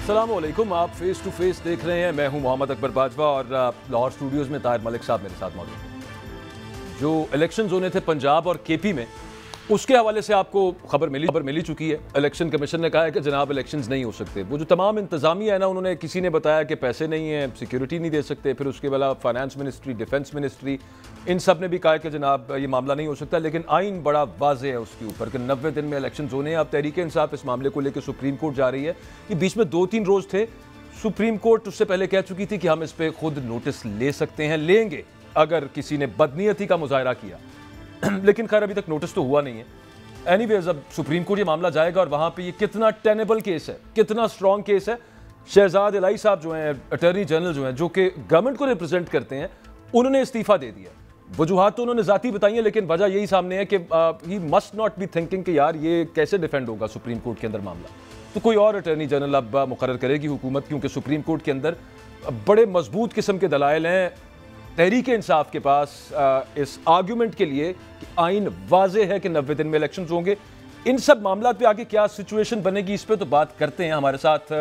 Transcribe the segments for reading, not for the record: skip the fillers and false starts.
अस्सलामुअलैकुम, आप face to face देख रहे हैं। मैं हूं मोहम्मद अकबर बाजवा और लाहौर स्टूडियोज़ में ताहिर मलिक साहब मेरे साथ मौजूद हैं। जो इलेक्शंस होने थे पंजाब और केपी में, उसके हवाले से आपको खबर मिली चुकी है। इलेक्शन कमीशन ने कहा है कि जनाब इलेक्शंस नहीं हो सकते। वो जो तमाम इंतजामिया है ना, उन्होंने किसी ने बताया कि पैसे नहीं है, सिक्योरिटी नहीं दे सकते, फिर उसके अलावा फाइनेंस मिनिस्ट्री, डिफेंस मिनिस्ट्री, इन सब ने भी कहा कि जनाब ये मामला नहीं हो सकता। लेकिन आइन बड़ा वाज़ेह है उसके ऊपर कि 90 दिन में इलेक्शन होने हैं। अब तहरीक इंसाफ इस मामले को लेकर सुप्रीम कोर्ट जा रही है कि बीच में 2-3 रोज़ थे, सुप्रीम कोर्ट उससे पहले कह चुकी थी कि हम इस पर खुद नोटिस ले सकते हैं, लेंगे अगर किसी ने बदनीयती का मुजाहरा किया। लेकिन खैर अभी तक नोटिस तो हुआ नहीं है। एनीवेज, अब सुप्रीम कोर्ट ये मामला जाएगा और वहां पे ये कितना टेनेबल केस है, कितना स्ट्रॉन्ग केस है। शहजाद इलाही साहब जो हैं, अटॉर्नी जनरल जो हैं, जो कि गवर्नमेंट को रिप्रेजेंट करते हैं, उन्होंने इस्तीफा दे दिया। वजूहात तो उन्होंने जाती बताई है, लेकिन वजह यही सामने है कि he must not be thinking कि यार ये कैसे डिफेंड होगा सुप्रीम कोर्ट के अंदर मामला। तो कोई और अटॉर्नी जनरल अब मुकर्रर करेगी हुकूमत, क्योंकि सुप्रीम कोर्ट के अंदर बड़े मजबूत किस्म के दलाइल हैं तहरीक इंसाफ के पास इस आर्ग्यूमेंट के लिए कि आइन वाज़े है कि 90 दिन में इलेक्शन होंगे। इन सब मामला पे आगे क्या सिचुएशन बनेगी, इस पे तो बात करते हैं। हमारे साथ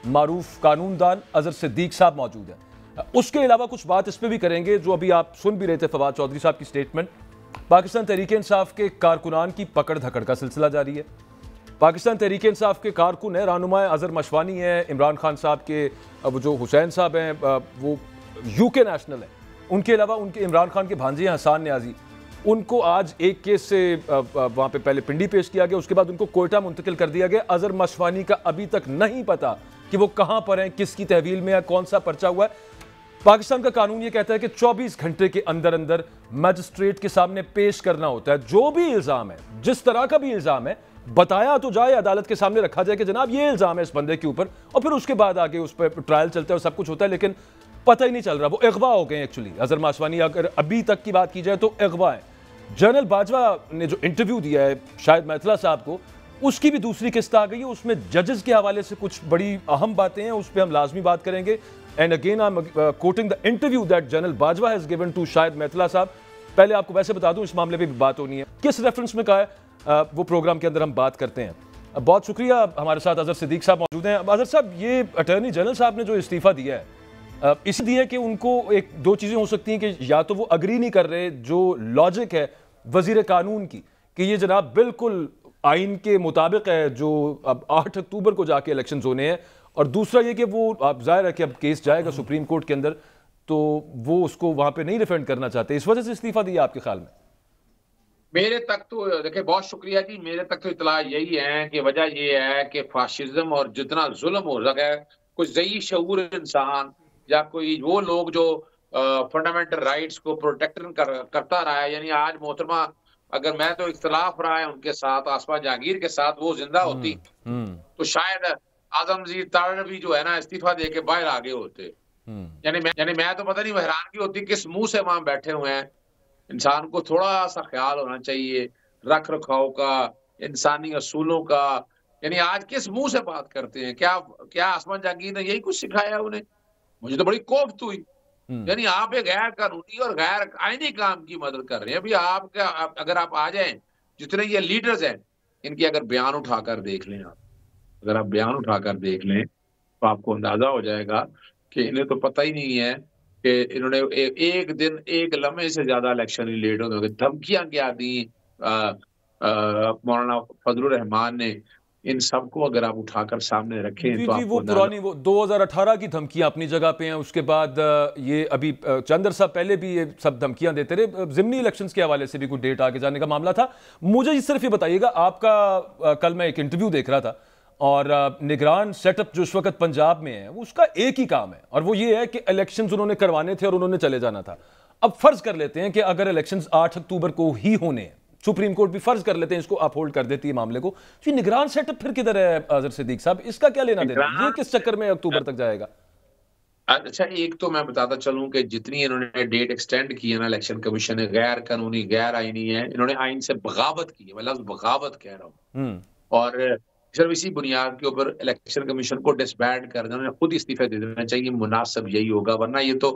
मारूफ कानूनदान अजहर सिद्दीक साहब मौजूद हैं। उसके अलावा कुछ बात इस पे भी करेंगे जो अभी आप सुन भी रहे थे, फवाद चौधरी साहब की स्टेटमेंट। पाकिस्तान तहरीक इंसाफ के कारकुनान की पकड़ धकड़ का सिलसिला जारी है। पाकिस्तान तहरीक इंसाफ के कारकुन है, रहनुमा अजहर मशवानी है, इमरान खान साहब के वो जो हुसैन साहब हैं वो यूके नेशनल है। उनके अलावा उनके इमरान खान के भांजे हसन न्याजी, उनको आज एक केस से वहाँ पे पहले पिंडी पेश किया गया, उसके बाद उनको कोयटा मुंतकिल कर दिया गया। अजहर मशवानी का अभी तक नहीं पता कि वो कहाँ पर हैं, किसकी तहवील में है, कौन सा पर्चा हुआ है। पाकिस्तान का कानून ये कहता है कि 24 घंटे के अंदर अंदर मजिस्ट्रेट के सामने पेश करना होता है। जो भी इल्ज़ाम है, जिस तरह का भी इल्ज़ाम है, बताया तो जाए, अदालत के सामने रखा जाए कि जनाब ये इल्ज़ाम है इस बंदे के ऊपर, और फिर उसके बाद आगे उस पर ट्रायल चलता है और सब कुछ होता है। लेकिन पता ही नहीं चल रहा, वो अगवा हो गए एक्चुअली। अजहर मशवानी अगर अभी तक की बात की जाए तो अगवा है। जनरल बाजवा ने जो इंटरव्यू दिया है शाहिद मैथिला साहब को, उसकी भी दूसरी किस्त आ गई है। उसमें जजेस के हवाले से कुछ बड़ी अहम बातें हैं, उस पर हम लाजमी बात करेंगे। And again I am quoting the interview that general Bajwa has given to Shahid मैथिला साहब। पहले आपको वैसे बता दूं, इस मामले पे भी बात होनी है, किस रेफरेंस में कहा है वो प्रोग्राम के अंदर हम बात करते हैं। बहुत शुक्रिया, हमारे साथ अजहर सिद्दीक साहब मौजूद हैं। अजहर साहब, ये अटॉर्नी जनरल साहब ने जो इस्तीफा दिया है, इसलिए कि उनको एक दो चीज़ें हो सकती हैं कि या तो वो अग्री नहीं कर रहे, जो लॉजिक है वजीर कानून की कि ये जनाब बिल्कुल आइन के मुताबिक है जो अब 8 अक्टूबर को जाके इलेक्शन होने हैं, और दूसरा ये कि वो अब जाहिर है कि अब केस जाएगा सुप्रीम कोर्ट के अंदर, तो वो उसको वहां पे नहीं डिफेंड करना चाहते, इस वजह से इस्तीफा दिया आपके ख्याल में? मेरे तक तो देखिए, बहुत शुक्रिया जी, मेरे तक तो इतला यही है कि वजह ये है कि फाशिज्म और जितना जुल्म हो सके, कुछ ज़ई शऊर इंसान या कोई वो लोग जो फंडामेंटल राइट्स को प्रोटेक्ट करता रहा है, यानी आज मोहतरमा अगर मैं तो इख्तलाफ रहा है उनके साथ, आसफा जहांगीर के साथ, वो जिंदा होती तो शायद आजमजीर ताड़ भी जो है ना इस्तीफा दे के बाहर आ गए होते। यानी मैं तो पता नहीं हैरानगी होती किस मुंह से वहां बैठे हुए हैं। इंसान को थोड़ा सा ख्याल होना चाहिए रख रखाव का, इंसानी असूलों का। यानी आज किस मुंह से बात करते हैं? क्या क्या आसमान जहांगीर ने यही कुछ सिखाया उन्हें? मुझे तो बड़ी कोफ्त हुई। यानी आप एक गैर कानूनी और गैर आईनी काम की मदद कर रहे हैं। अभी अगर आप आ जाएं, जितने ये लीडर्स हैं, इनकी अगर बयान उठाकर देख लें, आप अगर आप बयान उठाकर देख लें तो आपको अंदाजा हो जाएगा कि इन्हें तो पता ही नहीं है कि इन्होंने एक दिन एक लम्हे से ज्यादा इलेक्शन लेट होने, धमकियां क्या दी मौलाना फजलुर रहमान ने। इन सबको अगर आप उठाकर सामने रखें जी तो जी, आपको वो पुरानी वो 2018 की धमकियां अपनी जगह पे हैं। उसके बाद ये अभी चंदर साहब पहले भी ये सब धमकियां देते रहे। जिमनी इलेक्शंस के हवाले से भी कुछ डेट आगे जाने का मामला था। मुझे सिर्फ ये बताइएगा, आपका कल मैं एक इंटरव्यू देख रहा था, और निगरान सेटअप जो इस वक्त पंजाब में है, उसका एक ही काम है, और वो ये है कि इलेक्शंस उन्होंने करवाने थे और उन्होंने चले जाना था। अब फर्ज कर लेते हैं कि अगर इलेक्शंस 8 अक्टूबर को ही होने हैं, सुप्रीम कोर्ट भी फर्ज कर लेते हैं इसको अपहोल्ड कर देती है मामले को, तो निगरान सेटअप फिर किधर है अजहर सिद्दीक साहब? इसका क्या लेना देना? ये किस चक्कर में अक्टूबर तक जाएगा? अच्छा, एक तो मैं बताता चलूं कि जितनी इन्होंने डेट एक्सटेंड की है ना, इलेक्शन कमीशन ने, गैर कानूनी गैर आईनी है। इन्होंने आइन से बगावत की है, मैं लफ्ज बगावत कह रहा हूँ। और सिर्फ इसी बुनियाद के ऊपर इलेक्शन कमीशन को डिसबैंड कर देना, खुद इस्तीफे दे देना चाहिए, मुनासिब यही होगा। वरना ये तो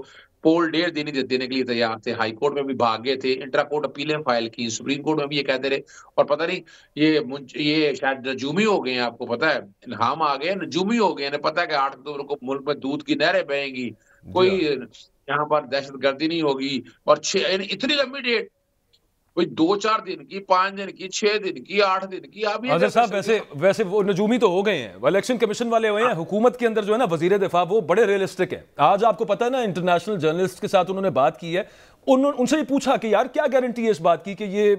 पोल डेट देने के लिए तैयार थे, हाई कोर्ट में भी भाग गए थे, इंट्रा कोर्ट अपीलें फाइल की, सुप्रीम कोर्ट में भी ये कहते रहे, और पता नहीं ये शायद नजूमी हो गए हैं, आपको पता है, इल्हाम आ गए, नजूमी हो गए हैं, पता है कि 8 अक्टूबर को मुल्क में दूध की नहरें बहेंगी, कोई यहाँ पर दहशतगर्दी नहीं होगी, और इतनी लंबी डेट, कोई 2-4 दिन की, 5 दिन की, 6 दिन की, 8 दिन की, आप ये साहब वैसे वो नजूमी तो हो गए हैं, इलेक्शन कमीशन वाले हुए हैं, हुकूमत के अंदर जो है ना वजीर दिफा वो बड़े रियलिस्टिक है। आज आपको पता है ना, इंटरनेशनल जर्नलिस्ट के साथ उन्होंने बात की है, उनसे ही पूछा कि यार क्या गारंटी है इस बात की कि ये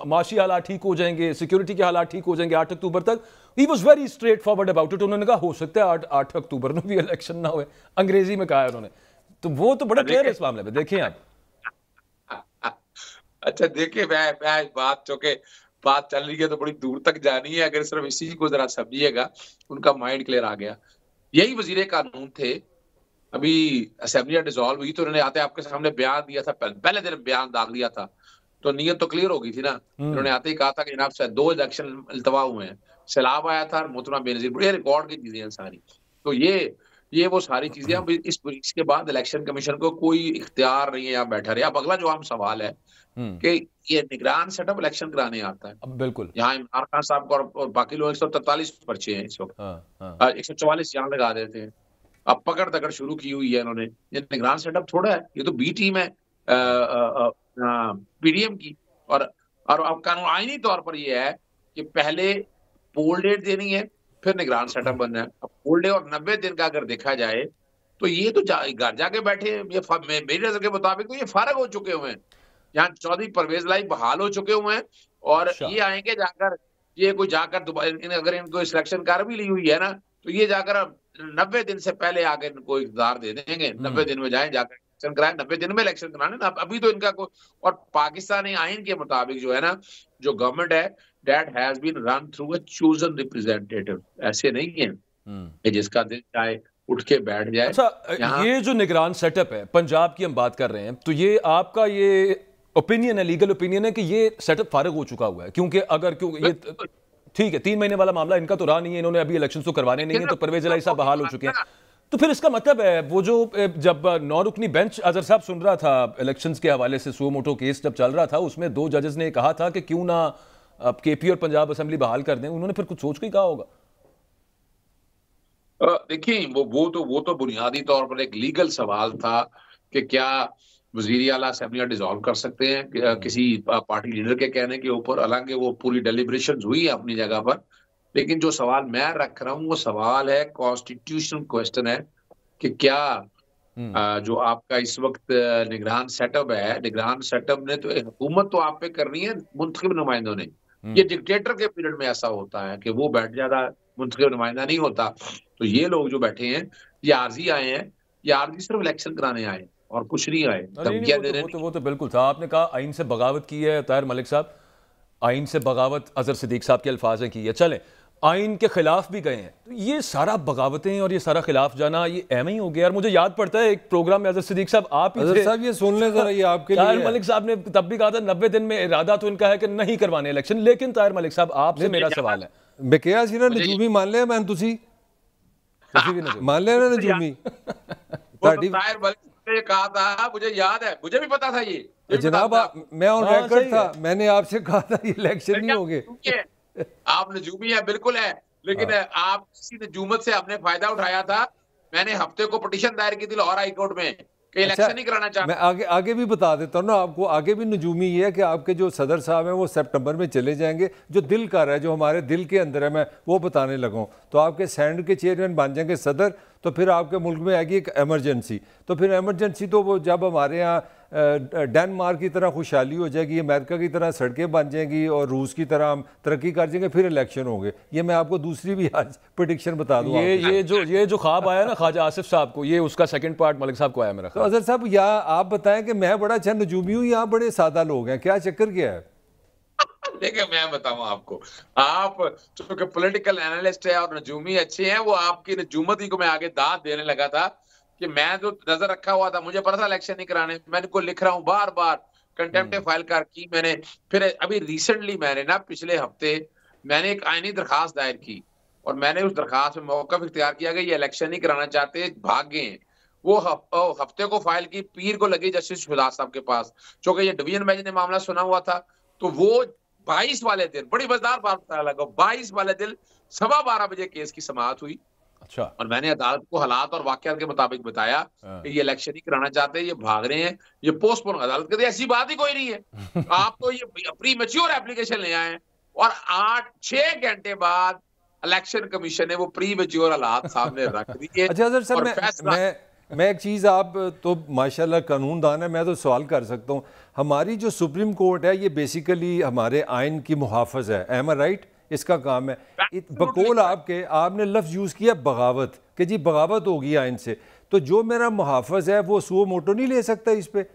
माशी हालात ठीक हो जाएंगे, सिक्योरिटी के हालात ठीक हो जाएंगे 8 अक्टूबर तक। He was very straight forward about it. उन्होंने कहा हो सकता है 8 अक्टूबर में भी इलेक्शन ना हुए, अंग्रेजी में कहा है उन्होंने, तो वो तो बड़ा क्लियर है इस मामले में। देखिए आप, अच्छा देखिए, मैं बात चल रही है तो बड़ी दूर तक जानी है, अगर सिर्फ इसी को जरा समझिएगा, उनका माइंड क्लियर आ गया। यही वजीर कानून थे, अभी असेंबली डिसॉल्व हुई तो उन्होंने आते आपके सामने बयान दिया था, पहले दिन बयान डाल दिया था, तो नीयत तो क्लियर हो गई थी ना। उन्होंने आते ही कहा था कि जनाब से 2 इलेक्शन इल्तवा हुए हैं, सैलाब आया था और मोहतरमा बेनजीर, ये रिकॉर्ड की चीजें हैं सारी। तो ये वो सारी चीजें, अब इसके बाद इलेक्शन कमीशन को कोई इख्तियार नहीं है यहाँ बैठा रहे। अब अगला जो आम सवाल है कि ये निगरान सेटअप इलेक्शन कराने आता है, बिल्कुल यहाँ इमरान खान साहब को और बाकी लोग 143 पर्चे हैं इस वक्त, 144 यहाँ लगा देते हैं। अब पकड़ दकड़ शुरू की हुई है इन्होंने, ये निगरान सेटअप थोड़ा है, ये तो बी टीम है पीडीएम की। और अब कानून आईनी तौर पर ये है कि पहले पोल डेट देनी है, फिर निगरान सेटअप बनना है। अब पोल डे और 90 दिन का अगर देखा जाए तो ये तो घर जाके बैठे, ये मेरी नजर के मुताबिक तो ये फारग हो चुके हुए हैं। यहाँ चौधरी परवेज लाई बहाल हो चुके हुए हैं, और ये आएंगे जाकर, ये कोई जाकर दोबारा अगर इनको सिलेक्शन कर भी ली हुई है ना, तो ये जाकर 90 दिन से पहले आकर इनको इख्तियार दे देंगे, 90 दिन में जाए जाकर इलेक्शन कराए, 90 दिन में इलेक्शन कराने ना। अभी तो इनका कोई, और पाकिस्तानी आइन के मुताबिक जो है ना, जो गवर्नमेंट है that has been run through a chosen representative, ऐसे नहीं है कि जिसका दिल चाहे उठ के बैठ जाए। अच्छा, ये जो निगरान सेटअप है, पंजाब की हम बात कर रहे हैं, तो ये आपका ये ओपिनियन है, लीगल ओपिनियन है कि ये सेटअप फारिग हो चुका हुआ है? क्योंकि ये ठीक है 3 महीने वाला मामला इनका तो रहा नहीं है, इन्होंने अभी इलेक्शन तो करवाने नहीं है, तो परवेज इलाही साहब बहाल हो चुके हैं, तो फिर इसका मतलब है वो जो जब 9 रुकनी बेंच अजहर साहब सुन रहा था इलेक्शंस के हवाले से, सो मोटो केस जब चल रहा था, उसमें 2 जजेस ने कहा था कि क्यों ना केपी और पंजाब असेंबली बहाल कर दें, उन्होंने फिर कुछ सोच के कहा होगा। देखिए वो तो बुनियादी तौर पर एक लीगल सवाल था कि क्या वजीर आला असेंबली डिसॉल्व कर सकते हैं किसी पार्टी लीडर के कहने के ऊपर। हालांकि वो पूरी डेलिब्रेशन हुई है अपनी जगह पर, लेकिन जो सवाल मैं रख रहा हूँ वो सवाल है, कॉन्स्टिट्यूशनल क्वेश्चन है कि क्या जो आपका इस वक्त निगरान सेटअप है, निगरान सेटअप ने तो हुकूमत तो आप पे करनी है मुंतखब नुमाइंदों ने। ये डिक्टेटर के पीरियड में ऐसा होता है कि वो बैठ जाता, मुंतखब नुमाइंदा नहीं होता। तो ये लोग जो बैठे हैं ये आर्जी आए हैं, ये आर्जी सिर्फ इलेक्शन कराने आए और कुछ नहीं आए, धमकियां दे रहे हैं। वो तो बिल्कुल था। आपने कहा आइन से बगावत की है ताहिर मलिक साहब, आइन से बगावत अजहर सिद्दीक साहब के अल्फाज हैं की है, चलें आइन के खिलाफ भी गए हैं, तो ये सारा बगावतें और ये सारा खिलाफ जाना ये एम ही हो गया। और मुझे याद पड़ता है एक प्रोग्राम में अजहर सिद्दीक साहब आप ही साहब ये सुन लें जरा, ये आपके लिए ताहिर मलिक साहब ने तब भी कहा था 90 दिन में इरादा तो इनका है कि नहीं करवाने इलेक्शन। लेकिन ताहिर मलिक साहब आपसे मेरा सवाल है, मैं क्या सी ना नजूमी मान लिया मैं, तुसी मान लिया ना नजूमी ताहिर मलिक ने कहा था, मुझे याद है, मुझे भी पता था ये जनाब, मैं ऑन रिकॉर्ड था, मैंने आपसे कहा था ये इलेक्शन नहीं होंगे। आप नजूमी है, बिल्कुल है, लेकिन आप किसी नजूमत से आपने फायदा उठाया था। मैंने हफ्ते को पिटीशन दायर की थी लाहौर हाई कोर्ट में कि इलेक्शन नहीं कराना चाहता। मैं आगे भी बता देता हूँ ना आपको, आगे भी नजूमी ये है कि आपके जो सदर साहब हैं वो सितंबर में चले जाएंगे, जो दिल कर रहा है, जो हमारे दिल के अंदर है, मैं वो बताने लगा हूँ। तो आपके सैंड के चेयरमैन बन जाएंगे सदर, तो फिर आपके मुल्क में आएगी एक एमरजेंसी, तो फिर एमरजेंसी तो वो जब हमारे यहाँ डेनमार्क की तरह खुशहाली हो जाएगी, अमेरिका की तरह सड़कें बन जाएंगी और रूस की तरह हम तरक्की कर जाएंगे, फिर इलेक्शन होंगे। ये मैं आपको दूसरी भी आज प्रेडिक्शन बता दूँ। ये जो ख्वाब आया ना ख्वाजा आसिफ साहब को, ये उसका सेकंड पार्ट मलिक साहब को आया मेरा। तो अजहर साहब या आप बताएं कि मैं बड़ा अच्छा नजूमी हूँ, यहाँ बड़े सादा लोग हैं, क्या चक्कर क्या है? देखिए मैं बताऊं आपको, आप चूंकि पॉलिटिकल एनालिस्ट है और नजूमी अच्छे हैं, वो आपकी नजूमती को मैं आगे दाद देने लगा था कि मैं जो नजर रखा हुआ था, मुझे पता था इलेक्शन नहीं कराने, मैंने को लिख रहा हूँ बार बार, कंटेम्प्ट फाइल कर की मैंने। फिर अभी रिसेंटली मैंने ना पिछले हफ्ते मैंने एक आईनी दरखास्त दायर की और मैंने उस दरखास्त में मौका इख्तियार किया कि ये इलेक्शन नहीं कराना चाहते, भाग गए। वो हफ्ते को फाइल की, पीर को लगी जस्टिस शुजात साहब के पास, क्योंकि ये डिवीजन बेंच ने मामला सुना हुआ था। तो वो 22 वाले दिन, बड़ी मजेदार बात पता लगा, 22 वाले दिन 12:15 बजे केस की समाअत हुई। अच्छा। और मैंने अदालत को हालात और वाकयात के मुताबिक बताया कि ये इलेक्शन ही कराना चाहते हैं, ये भाग रहे हैं, ये पोस्टपोन। अदालत कहती है ऐसी बात ही कोई नहीं है, आप तो ये प्री मैच्योर एप्लीकेशन ले आए। और 6 घंटे बाद इलेक्शन कमीशन ने वो प्री मैच्योर हालात सामने रख दिए। अच्छा सर, मैं एक चीज़, आप तो माशाल्लाह कानूनदान है, मैं तो सवाल कर सकता हूँ। हमारी जो सुप्रीम कोर्ट है ये बेसिकली हमारे आइन की मुहाफ़िज़ है, एम आई राइट? इसका काम है। बकौल आपने लफ्ज़ यूज़ किया बगावत, कि जी बगावत होगी आइन से, तो जो मेरा मुहाफ़िज़ है वो सुओ मोटो नहीं ले सकता इस पे?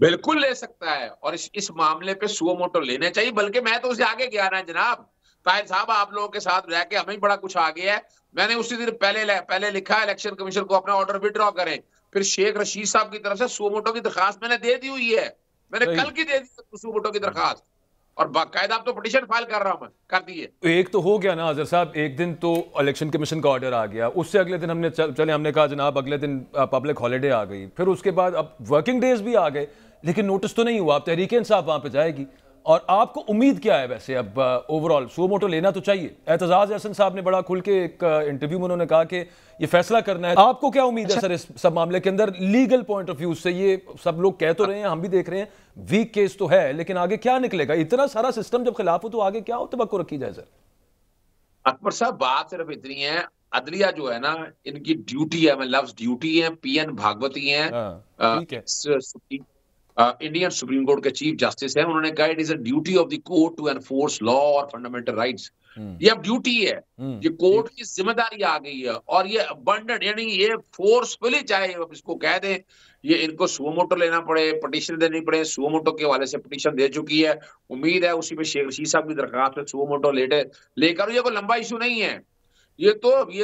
बिल्कुल ले सकता है, और इस मामले पे सुओ मोटो लेने चाहिए। बल्कि मैं तो उसे आगे गया ना जनाब, ताहिर साहब आप लोगों के साथ रह के हमें बड़ा कुछ आ गया है। मैंने उसी दिन पहले लिखा इलेक्शन कमीशन को अपना ऑर्डर विड्रॉ करें। फिर शेख रशीद साहब की तरफ से सुओ मोटो की दरखास्त मैंने दे दी हुई है, मैंने कल की दे दी सुओ मोटो की दरखास्त, और बाकायदा अब तो पिटीशन फाइल कर रहा हूं मैं, कर दिए। तो एक तो हो गया ना अजहर साहब, एक दिन तो इलेक्शन कमीशन का ऑर्डर आ गया, उससे अगले दिन हमने कहा जनाब अगले दिन पब्लिक हॉलीडे आ गई, फिर उसके बाद अब वर्किंग डेज भी आ गए, लेकिन नोटिस तो नहीं हुआ। अब तहरीक इंसाफ वहां पे जाएगी, और आपको उम्मीद क्या है वैसे? अब ओवरऑल सुओ मोटो लेना तो चाहिए। एतजाज हसन साहब ने बड़ा खुल के एक इंटरव्यू में उन्होंने कहा कि ये फैसला करना है। आपको क्या उम्मीद है सर इस सब मामले के अंदर लीगल पॉइंट ऑफ व्यू से? ये सब लोग कह तो रहे हैं, हम भी देख रहे हैं, वीक केस तो है, लेकिन आगे क्या निकलेगा? इतना सारा सिस्टम जब खिलाफ हो तो आगे क्या तवक्को रखी जाए सर? अकबर साहब, बात सिर्फ इतनी है, अदलिया जो है ना, इनकी ड्यूटी है, मैं लफ्ज ड्यूटी है, पीएन भागवती है, ठीक है, इंडियन सुप्रीम कोर्ट के चीफ जस्टिस हैं, उन्होंने कहा it is a duty of the court to enforce law और फंडामेंटल राइट्स। ये अब ड्यूटी है, ये कोर्ट की जिम्मेदारी आ गई है, और ये अबंडेंट, यानी ये फोर्सफुली, चाहे इसको कह दें, ये इनको सुओ मोटो लेना पड़े, पिटीशन देनी पड़े, सुओ मोटो के हवाले से पिटीशन दे चुकी है। उम्मीद है उसी पे शेख रशीद साहब की दरखास्त पे सुओ मोटो लेकर, ये कोई लंबा इशू नहीं है, ये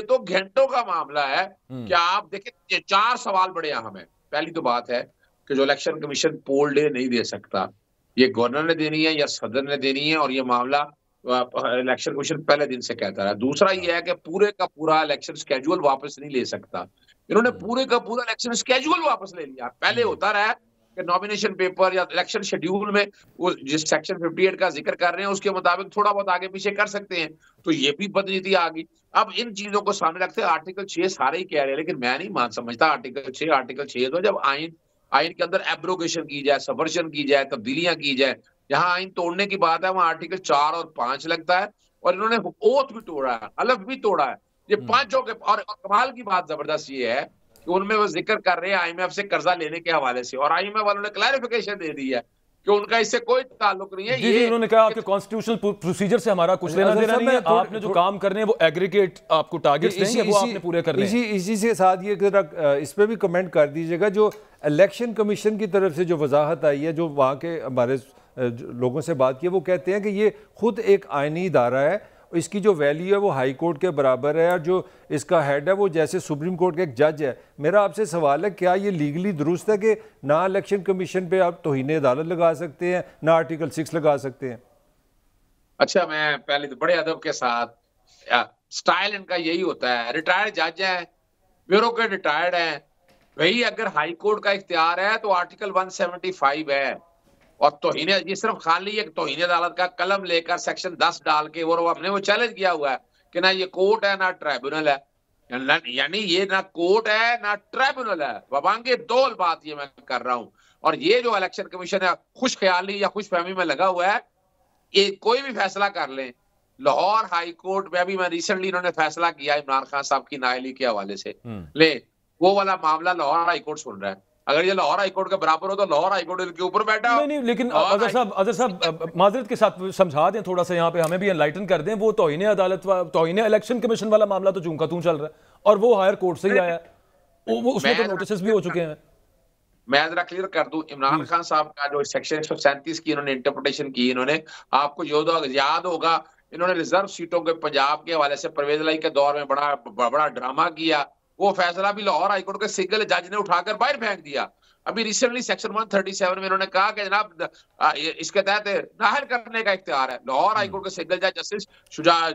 तो घंटों का मामला है। कि आप देखें, 4 सवाल बड़े अहम है। पहली तो बात है कि जो इलेक्शन कमीशन पोल डे नहीं दे सकता, ये गवर्नर ने देनी है या सदर ने देनी है, और ये मामला इलेक्शन कमीशन पहले दिन से कहता है। दूसरा ये है कि पूरे का पूरा इलेक्शन स्केड्यूल वापस नहीं ले सकता। इन्होंने पूरे का पूरा इलेक्शन स्केड्यूल वापस ले लिया। पहले होता रहा कि नॉमिनेशन पेपर या इलेक्शन शेड्यूल में वो जिस सेक्शन 58 का जिक्र कर रहे हैं उसके मुताबिक थोड़ा बहुत आगे पीछे कर सकते हैं, तो ये भी बदनीति आ गई। अब इन चीजों को सामने रखते आर्टिकल 6 सारे ही कह रहे हैं, लेकिन मैं नहीं मान समझता आर्टिकल 6 तो जब आइन के अंदर एब्रोगेशन की जाए, सबवर्जन की जाए, तब्दीलियां की जाए, जहां आइन तोड़ने की बात है वहां आर्टिकल 4 और 5 लगता है, और इन्होंने ओथ भी तोड़ा है, हलफ भी तोड़ा है। ये पांचों के, और कमाल की बात जबरदस्त ये है कि उनमें वो जिक्र कर रहे हैं आईएमएफ से कर्जा लेने के हवाले से, और आईएमएफ वालों ने क्लैरिफिकेशन दे दी है कि उनका इससे कोई ताल्लुक नहीं है। ये उन्होंने कहा कि कॉन्स्टिट्यूशनल प्रोसीजर से हमारा कुछ लेना देना नहीं है, आपने जो काम करने हैं वो एग्रीगेट आपको टारगेट्स देंगे, वो आपने पूरे करने हैं। इसी से साथ ये इस पे भी कमेंट कर दीजिएगा, जो इलेक्शन कमीशन की तरफ से जो वजाहत आई है, जो वहाँ के हमारे लोगों से बात की है, वो कहते हैं कि ये खुद एक आइनी इदारा है, इसकी जो वैल्यू है वो हाई कोर्ट के बराबर है, और जो इसका हेड है वो जैसे सुप्रीम कोर्ट का एक जज है। मेरा आपसे सवाल है, क्या ये लीगली दुरुस्त है कि ना इलेक्शन कमीशन पे आप तौहीन अदालत लगा सकते हैं, ना आर्टिकल 6 लगा सकते हैं? अच्छा, मैं पहले तो बड़े अदब के साथ, स्टाइल इनका यही होता है, रिटायर्ड जज है, ब्यूरोक्रेट रिटायर्ड है भाई, अगर हाई कोर्ट का इख्तियार है तो आर्टिकल 175 है, और तौहीन, ये सिर्फ खाली एक तौहीन अदालत का कलम लेकर सेक्शन 10 डाल के, और हमने वो चैलेंज किया हुआ है कि ना ये कोर्ट है ना ट्राइब्यूनल है, यानी ये ना कोर्ट है ना ट्राइब्यूनल है। वबांगे दौल बात ये मैं कर रहा हूं। और ये जो इलेक्शन कमीशन है खुश ख्याली या खुशफहमी में लगा हुआ है, ये कोई भी फैसला कर ले। लाहौर हाई कोर्ट में अभी मैं रिसेंटली इन्होंने फैसला किया इमरान खान साहब की नाअहली के हवाले से, ले वो वाला मामला लाहौर हाई कोर्ट सुन रहा है। अगर ये लाहौर हाई कोर्ट के बराबर हो तो लाहौर हाई कोर्ट के ऊपर बैठा हो। नहीं, लेकिन अजहर साहब माजरत के साथ समझा दें थोड़ा सा, यहाँ पे हमें भी एनलाइटन कर दें। वो तौहीन अदालत, तौहीन इलेक्शन कमीशन वाला मामला तो चूंका तू चल रहा है, और वो हायर कोर्ट से ही आया, वो उसमें तो नोटिस भी हो चुके हैं। मैं जरा क्लियर कर दूं, इमरान खान साहब का जो सेक्शन 137 की इन्होंने इंटरप्रिटेशन की, इन्होंने आपको याद होगा, इन्होंने रिजर्व सीटों के पंजाब के हवाले से परवेज लाई के दौर में बड़ा ड्रामा किया। वो फैसला भी लाहौर हाईकोर्ट के सिंगल जज ने उठाकर बाहर फेंक दिया। अभी रिसेंटली सेक्शन 137 में इन्होंने कहा कि जनाब इसके तहत नाहल करने का इख्तियार है। लाहौर हाईकोर्ट के सिंगल जज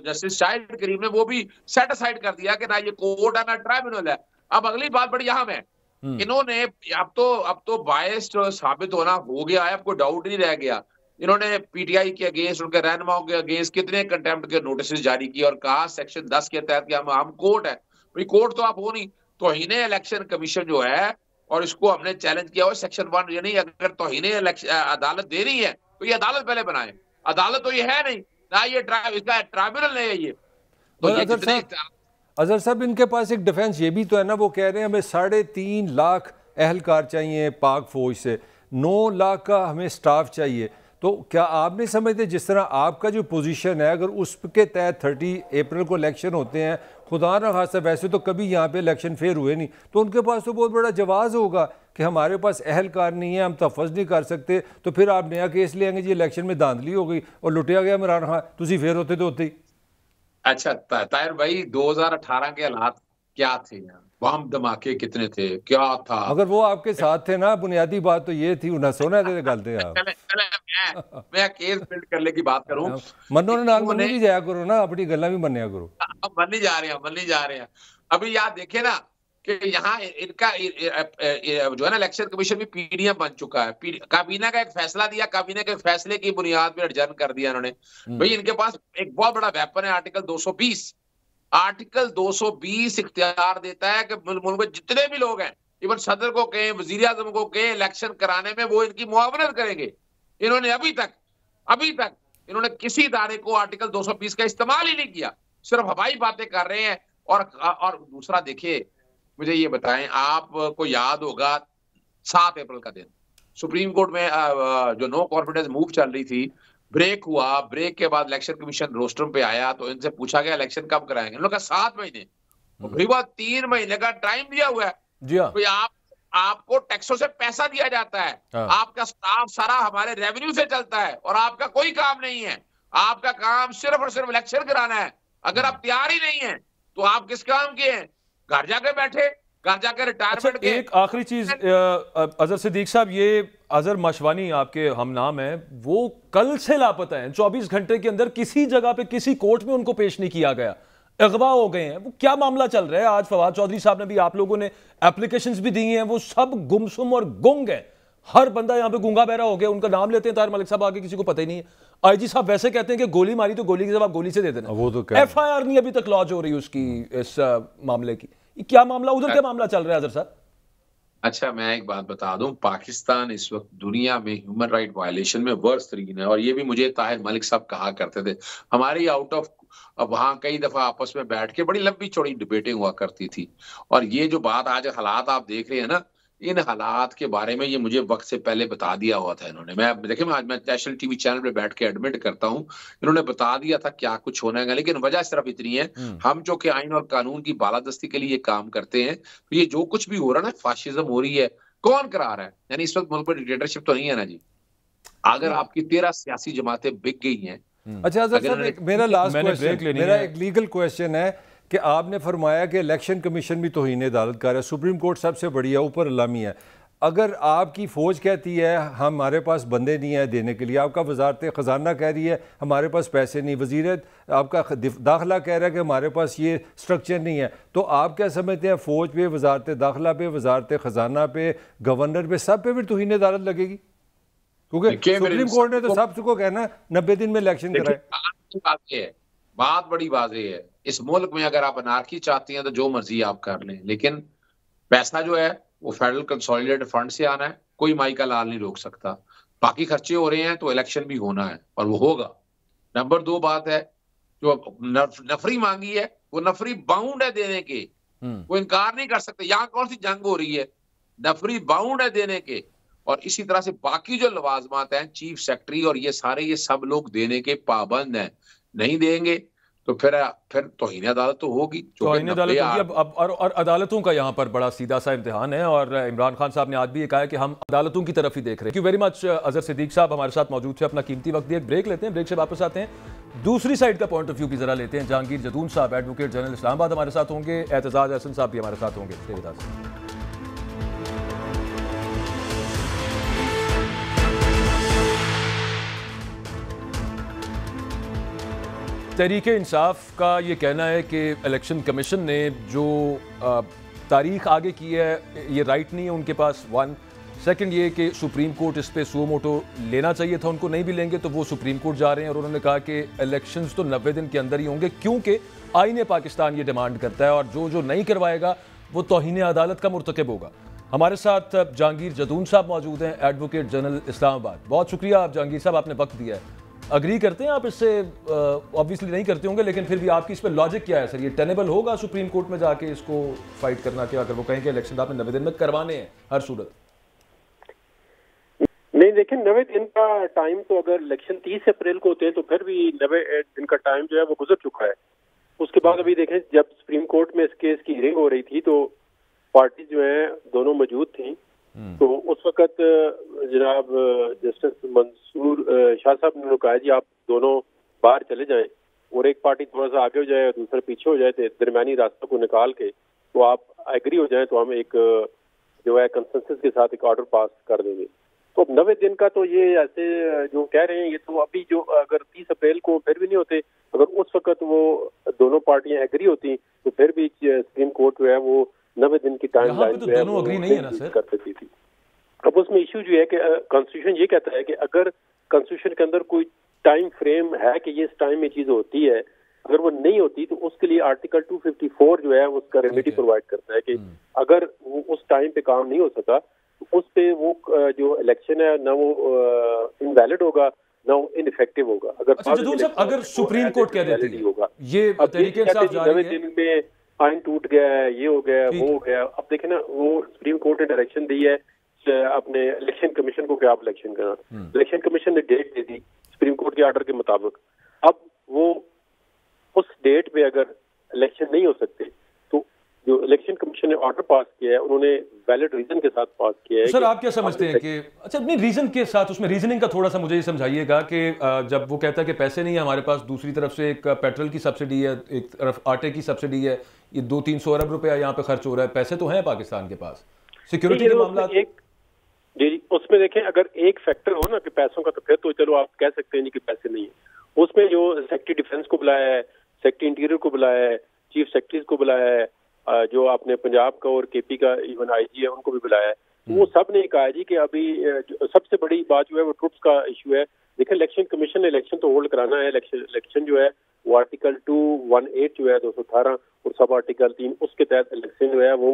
जस्टिस शाहिद करीम ने वो भी सेट असाइड कर दिया कि ना ये कोर्ट है ना ट्राइब्यूनल है। अब अगली बात बड़ी अहम है, इन्होंने अब तो बायस्ड साबित होना हो गया है, अब कोई डाउट नहीं रह गया। इन्होंने पीटीआई के अगेंस्ट, उनके रहनुमाओं के अगेंस्ट कितने कंटेम्प्ट के नोटिस जारी किए और कहा सेक्शन 10 के तहत कि हम कोर्ट है। भाई कोर्ट तो आप हो नहीं, तौहीने इलेक्शन कमीशन जो है, और इसको हमने चैलेंज किया हुआ सेक्शन 1, यानी अगर तौहीने अदालत दे रही है तो ये अदालत पहले बनाए। अदालत तो ये है नहीं ना, ये इसका ट्राइब्यूनल नहीं है ये। तो ये जितने अजहर साहब, इनके पास एक डिफेंस ये भी तो है ना, वो कह रहे हैं हमें 3.5 लाख अहलकार चाहिए पाक फौज से, 9 लाख का हमें स्टाफ चाहिए। तो क्या आप नहीं समझते जिस तरह आपका जो पोजीशन है, अगर उसके तहत 30 अप्रैल को इलेक्शन होते हैं, खुदा ना खासा वैसे तो कभी यहाँ पे इलेक्शन फेयर हुए नहीं, तो उनके पास तो बहुत बड़ा जवाब होगा कि हमारे पास अहलकार नहीं है, हम तहफ़्फ़ुज़ नहीं कर सकते, तो फिर आप नया केस ले आएंगे जी इलेक्शन में धांधली हो गई और लुटिया गया इमरान खान, तुसी फेयर होते तो होते ही। अच्छा ताहिर भाई, 2018 के हालात क्या थे? बम धमाके कितने थे, क्या था? अगर वो आपके साथ थे ना, बुनियादी बात तो ये थी, उन्हें सोना दे गलते आप। मैं केस बिल्ड करने की बात करूं, मनो ने नाल मनी भी जाया करो ना, अपनी गल्ला भी मन्या करो। मनी जा रहे हैं। अभी याद देखे ना कि यहाँ इनका जो है ना इलेक्शन कमीशन भी पीडीएम बन चुका है। काबीना का एक फैसला दिया, काबीना के फैसले की बुनियाद पर एडजर्न कर दिया इन्होंने। भाई इनके पास एक बहुत बड़ा वेपन है, आर्टिकल 220। आर्टिकल 220 इख्तियार देता है कि मुल्क में जितने भी लोग हैं, इवन सदर को कहें, वजीर आजम को कहें, इलेक्शन कराने में वो इनकी मुआवनत करेंगे। इन्होंने अभी तक इन्होंने किसी इदारे को आर्टिकल 220 का इस्तेमाल ही नहीं किया, सिर्फ हवाई बातें कर रहे हैं। और दूसरा देखिए, मुझे ये बताएं, आपको याद होगा 7 अप्रैल का दिन सुप्रीम कोर्ट में जो नो कॉन्फिडेंस मूव चल रही थी, ब्रेक हुआ। ब्रेक के बाद इलेक्शन कमीशन रोस्टर पे आया तो इनसे पूछा गया इलेक्शन कब कराएंगे, उन्होंने कहा 7 महीने। फिर बाद 3 महीने का टाइम दिया हुआ है जी। हाँ, तो आपको टैक्सों से पैसा दिया जाता है। हाँ। आपका स्टाफ सारा हमारे रेवेन्यू से चलता है और आपका कोई काम नहीं है। आपका काम सिर्फ और सिर्फ इलेक्शन कराना है। अगर आप तैयार ही नहीं है तो आप किस काम के हैं? घर जाके बैठे, घर जाकर रिटायरमेंट के। एक आखिरी चीज अजहर सिद्दीक साहब, ये अजहर मशवानी आपके हम नाम है, वो कल से लापता हैं। 24 घंटे के अंदर किसी जगह पे किसी कोर्ट में उनको पेश नहीं किया गया, अगवा हो गए हैं। वो क्या मामला चल रहा है? आज फवाद चौधरी साहब ने भी, आप लोगों ने एप्लीकेशंस भी दी हैं, वो सब गुमसुम और गुंग है। हर बंदा यहाँ पे गूंगा बहरा हो गया। उनका नाम लेते हैं ताहिर मलिक साहब, आगे किसी को पता ही नहीं है। आईजी साहब वैसे कहते हैं कि गोली मारी तो गोली के जवाब गोली से दे देना। वो तो एफआईआर नहीं अभी तक लॉन्च हो रही उसकी, इस मामले की। क्या मामला उधर, क्या मामला चल रहा है अजहर साहब? अच्छा, मैं एक बात बता दूं, पाकिस्तान इस वक्त दुनिया में ह्यूमन राइट वायलेशन में वर्स्ट तरीन है। और ये भी मुझे ताहिर मलिक साहब कहा करते थे। हमारी आउट ऑफ वहां कई दफा आपस में बैठ के बड़ी लंबी चौड़ी डिबेटिंग हुआ करती थी। और ये जो बात आज हालात आप देख रहे हैं ना, इन हालात के बारे में ये मुझे वक्त से पहले बता दिया हुआ था इन्होंने। मैं देखिए, आज मैं नेशनल टीवी चैनल पे बैठ के एडमिट करता हूँ, इन्होंने बता दिया था क्या कुछ होना है। लेकिन वजह सिर्फ इतनी है, हम जो कि आइन और कानून की बालादस्ती के लिए काम करते हैं, तो ये जो कुछ भी हो रहा है ना, फाशिज्म हो रही है, कौन करा रहा है? यानी इस वक्त मुल्क में डिक्टेटरशिप तो नहीं है ना जी। अगर आपकी 13 सियासी जमातें बिक गई हैं। अच्छा अजहर साहब, मेरा लास्ट क्वेश्चन, मेरा एक लीगल क्वेश्चन है कि आपने फरमाया कि इलेक्शन कमीशन भी तौहीन अदालत का है, सुप्रीम कोर्ट सबसे बड़ी है, ऊपर अलामी है। अगर आपकी फ़ौज कहती है हमारे पास बंदे नहीं है देने के लिए, आपका वजारत ख़जाना कह रही है हमारे पास पैसे नहीं, वज़ीर आपका दाखिला कह रहा है कि हमारे पास ये स्ट्रक्चर नहीं है, तो आप क्या समझते हैं फ़ौज पे, वजारत दाखिला पे, वजारत ख़जाना पे, गवर्नर पे, सब पे भी तौहीन अदालत लगेगी? क्योंकि सुप्रीम कोर्ट ने तो सबको कहना 90 दिन में इलेक्शन कराए। बात बड़ी वाज़ेह है, इस मुल्क में अगर आप अनार्की चाहती हैं तो जो मर्जी आप कर लें, लेकिन पैसा जो है वो फेडरल कंसोलिडेटेड फंड से आना है, कोई माई का लाल नहीं रोक सकता। बाकी खर्चे हो रहे हैं तो इलेक्शन भी होना है और वो होगा। नंबर 2 बात है, जो नफरी मांगी है वो नफरी बाउंड है देने के, वो इनकार नहीं कर सकते। यहाँ कौन सी जंग हो रही है? नफरी बाउंड है देने के। और इसी तरह से बाकी जो लवाजमात हैं, चीफ सेक्रेटरी और ये सारे, ये सब लोग देने के पाबंद हैं। नहीं देंगे तो फिर तौहीन अदालत तो होगी। तौहीन अदालत होगी। अब और अदालतों का यहाँ पर बड़ा सीधा सा इम्तिहान है। और इमरान खान साहब ने आज भी ये कहा है कि हम अदालतों की तरफ ही देख रहे हैं। Thank you very much Azhar Siddique साहब हमारे साथ मौजूद थे, अपना कीमती वक्त दिया। ब्रेक लेते हैं, ब्रेक से वापस आते हैं, दूसरी साइड का पॉइंट ऑफ व्यू भी जरा लेते हैं। जहांगीर जदून साहब, एडवोकेट जनरल इस्लामाबाद, हमारे साथ होंगे। एतजाज हसन साहब भी हमारे साथ होंगे। तहरीक इंसाफ का ये कहना है कि इलेक्शन कमीशन ने जो तारीख आगे की है, ये राइट नहीं है उनके पास। वन सेकंड ये कि सुप्रीम कोर्ट इस पे सुओ मोटो लेना चाहिए था, उनको नहीं भी लेंगे तो वो सुप्रीम कोर्ट जा रहे हैं और उन्होंने कहा कि इलेक्शंस तो 90 दिन के अंदर ही होंगे, क्योंकि आईन पाकिस्तान ये डिमांड करता है और जो जो नहीं करवाएगा वो तौहीन अदालत का मुर्तकब होगा। हमारे साथ जहांगीर जदून साहब मौजूद हैं, एडवोकेट जनरल इस्लामाबाद। बहुत शुक्रिया आप जहांगीर साहब, आपने वक्त दिया है। अग्री करते हैं आप इससे? ऑब्वियसली नहीं करते होंगे, लेकिन फिर भी आपकी इस पर लॉजिक क्या है सर? ये टेनेबल होगा सुप्रीम कोर्ट में जाके इसको फाइट करना कि अगर वो कहें कि इलेक्शन आपने 90 दिन में करवाने हैं हर सूरत? नहीं, देखिए 90 दिन का टाइम तो अगर इलेक्शन 30 अप्रैल को होते हैं तो फिर भी 90 दिन का टाइम जो है वो गुजर चुका है। उसके बाद अभी देखें, जब सुप्रीम कोर्ट में इस केस की हियरिंग हो रही थी तो पार्टी जो है दोनों मौजूद थी। तो उस वक्त जनाब जस्टिस मंसूर शाह साहब ने कहा जी आप दोनों बाहर चले जाएं और एक पार्टी थोड़ा सा आगे हो जाए और दूसरा पीछे हो जाए, तो दरमियानी रास्ते को निकाल के तो आप एग्री हो जाए तो हम एक जो है कंसेंसस के साथ एक ऑर्डर पास कर देंगे। तो अब 90 दिन का तो ये ऐसे जो कह रहे हैं, ये तो अभी जो अगर 30 अप्रैल को फिर भी नहीं होते, अगर उस वक्त वो दोनों पार्टियां एग्री होती तो फिर भी सुप्रीम कोर्ट जो है वो 90 दिन की टाइम लाइन तो दोनों अग्री नहीं है ना सर? कर सकती थी। अब उसमें इश्यू जो है कि कॉन्स्टिट्यूशन ये कहता है कि अगर कॉन्स्टिट्यूशन के अंदर कोई टाइम फ्रेम है कि ये इस टाइम में चीज होती है, अगर वो नहीं होती तो उसके लिए आर्टिकल 254 जो है उसका रेमेडी प्रोवाइड करता है कि अगर वो उस टाइम पे काम नहीं हो सका तो उस पे वो जो इलेक्शन है ना वो इनवैलिड होगा ना वो इनइफेक्टिव होगा। अगर सुप्रीम कोर्ट कह देती है ये तरीके इंसाफ जारी है, दिन में आइन टूट गया है, ये हो गया, वो हो गया। अब देखे ना, वो सुप्रीम कोर्ट ने डायरेक्शन दी है अपने इलेक्शन कमीशन को कि आप इलेक्शन करना। इलेक्शन कमीशन ने डेट दे दी सुप्रीम कोर्ट के ऑर्डर के मुताबिक। अब वो उस डेट पे अगर इलेक्शन नहीं हो सकते तो जो इलेक्शन कमीशन ने ऑर्डर पास किया है उन्होंने वैलिड रीजन के साथ पास किया है। सर आप क्या समझते हैं कि अच्छा नहीं रीजन के साथ, उसमें रीजनिंग का थोड़ा सा मुझे ये समझाइएगा कि जब वो कहता है कि पैसे नहीं है हमारे पास, दूसरी तरफ से एक पेट्रोल की सब्सिडी है, एक तरफ आटे की सब्सिडी है, ये 200-300 अरब रुपया यहाँ पे खर्च हो रहा है, पैसे तो हैं पाकिस्तान के पास, सिक्योरिटी के मामला। जी उसमें देखें, अगर एक फैक्टर हो ना कि पैसों का, तो फिर तो चलो आप कह सकते हैं कि पैसे नहीं है। उसमें जो सेक्रेटरी डिफेंस को बुलाया है, सेक्रेटरी इंटीरियर को बुलाया है, चीफ सेक्रेटरीज को बुलाया है, जो आपने पंजाब का और केपी का इवन आईजी है उनको भी बुलाया है, तो वो सब ने कहा जी कि अभी सबसे बड़ी बात जो है वो ट्रुप्स का इशू है। देखिए इलेक्शन कमीशन ने इलेक्शन तो होल्ड कराना है, इलेक्शन जो है वो आर्टिकल 218 जो है 218 और सब आर्टिकल 3 उसके तहत इलेक्शन जो है वो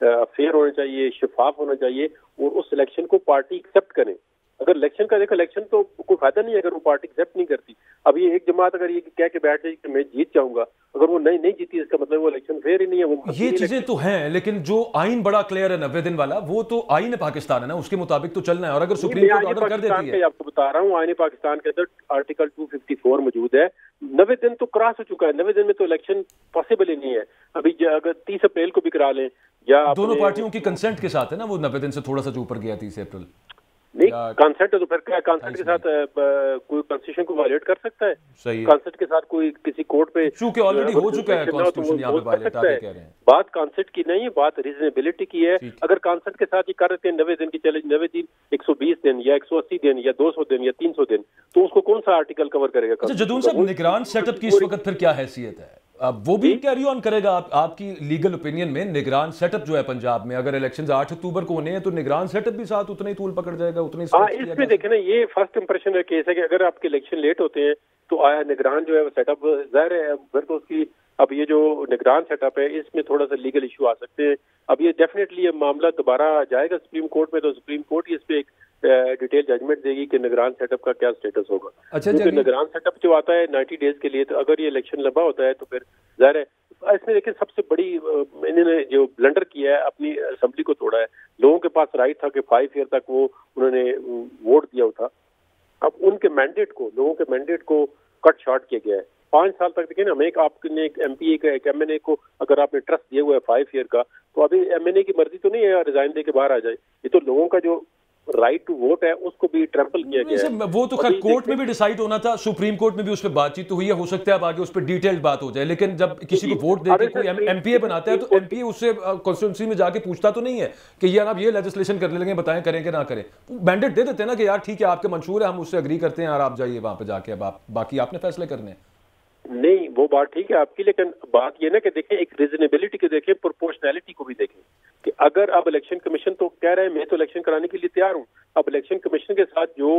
फेयर होना चाहिए, शफाफ होना चाहिए और उस इलेक्शन को पार्टी एक्सेप्ट करें। अगर इलेक्शन का देखो, इलेक्शन तो कोई फायदा नहीं है अगर वो पार्टी एक्सेप्ट नहीं करती। अब ये एक जमात अगर ये कह के बैठ जाए कि मैं जीत जाऊंगा, अगर वो नहीं जीती इसका मतलब वो इलेक्शन फेयर ही नहीं है। वो ये चीजें तो हैं, लेकिन जो आइन बड़ा क्लियर है 90 दिन वाला, वो तो आइन है पाकिस्तान है ना, उसके मुताबिक तो चलना है। और अगर सुप्रीम कोर्ट ऑर्डर कर देती है, आपको बता रहा हूँ, आइन पाकिस्तान के अंदर आर्टिकल 254 मौजूद है। 90 दिन तो क्रॉस हो चुका है, 90 दिन में तो इलेक्शन पॉसिबल ही नहीं है। अभी अगर 30 अप्रैल को भी करा लें या दोनों पार्टियों की कंसेंट के साथ है ना, वो 90 दिन से थोड़ा सा जो ऊपर गया 30 अप्रैल नहीं, कंसेंट है तो फिर क्या कंसेंट के साथ कोई कॉन्स्टिट्यूशन को वायलेट कर सकता है? सही है। कंसेंट के साथ कोई किसी कोर्ट पे, चूंकि ऑलरेडी हो चुका है कॉन्स्टिट्यूशन यहाँ पे वायलेट, आप कह रहे हैं। बात कंसेंट की नहीं है, बात रीजनेबिलिटी की है। अगर कंसेंट के साथ ये कर रहे थे 90 दिन की चैलेंज, 90 दिन 120 दिन या 180 दिन या 200 दिन या 300 दिन, तो उसको कौन सा आर्टिकल कवर करेगा? अच्छा जदून साहब, निगरान सेटअप की इस वक्त फिर क्या हैसियत है? वो भी कैरी ऑन करेगा? आपकी लीगल ओपिनियन में निगरान सेटअप जो है पंजाब में, अगर इलेक्शंस 8 अक्टूबर को होने हैं तो निगरान सेटअप भी साथ उतना ही तूल पकड़ जाएगा, उतना ही? हाँ, इसमें देखें ना, ये फर्स्ट इंप्रेशन का केस है कि अगर आपके इलेक्शन लेट होते हैं तो आया निगरान जो है वो सेटअप जाहिर है फिर तो उसकी, अब ये जो निगरान सेटअप है इसमें थोड़ा सा लीगल इशू आ सकते हैं। अब ये डेफिनेटली ये मामला दोबारा जाएगा सुप्रीम कोर्ट में, तो सुप्रीम कोर्ट ही इस पे एक डिटेल जजमेंट देगी कि निगरान सेटअप का क्या स्टेटस होगा। अच्छा, क्योंकि निगरान सेटअप जो आता है 90 डेज के लिए, तो अगर ये इलेक्शन लंबा होता है तो फिर जाहिर है इसमें देखिए सबसे बड़ी इन्होंने जो ब्लंडर किया है, अपनी असेंबली को तोड़ा है। लोगों के पास राइट था कि 5 ईयर तक वो उन्होंने वोट दिया था। अब उनके मैंडेट को, लोगों के मैंडेट को कट शॉर्ट किया गया है 5 साल तक। देखिए ना, हमें आपने एक एमपी का, एक एमएनए को अगर आपने ट्रस्ट दिया हुआ है 5 ईयर का, तो अभी एमएनए की मर्जी तो नहीं है रिजाइन दे के बाहर आ जाए। ये तो लोगों का जो राइट टू वोट है उसको भी ट्रैम्पल किया गया है। वो तो खैर कोर्ट में भी डिसाइड होना था, सुप्रीम कोर्ट में भी उस पर बातचीत तो हुई है, हो सकता है अब आगे उस पर डिटेल्ड बात हो जाए। लेकिन जब किसी को वोट देके कोई एमपीए बनाता है तो एमपीए उससे कॉन्स्टिट्यूंसी में जाके पूछता तो नहीं है कि यार आप ये लेजिस्लेशन करने लगे, बताएं करें कि ना करें। मैंडेट दे देते हैं ना कि यार ठीक है आपके मंशूर है, हम उससे अग्री करते हैं और आप जाइए वहां पे जाके, अब आप बाकी आपने फैसले करने हैं। नहीं, वो बात ठीक है आपकी, लेकिन बात ये ना कि देखें, एक रीजनेबिलिटी को देखें, प्रोपोर्शनैलिटी को भी देखें कि अगर अब इलेक्शन कमीशन तो कह रहे हैं मैं तो इलेक्शन कराने के लिए तैयार हूँ, अब इलेक्शन कमीशन के साथ जो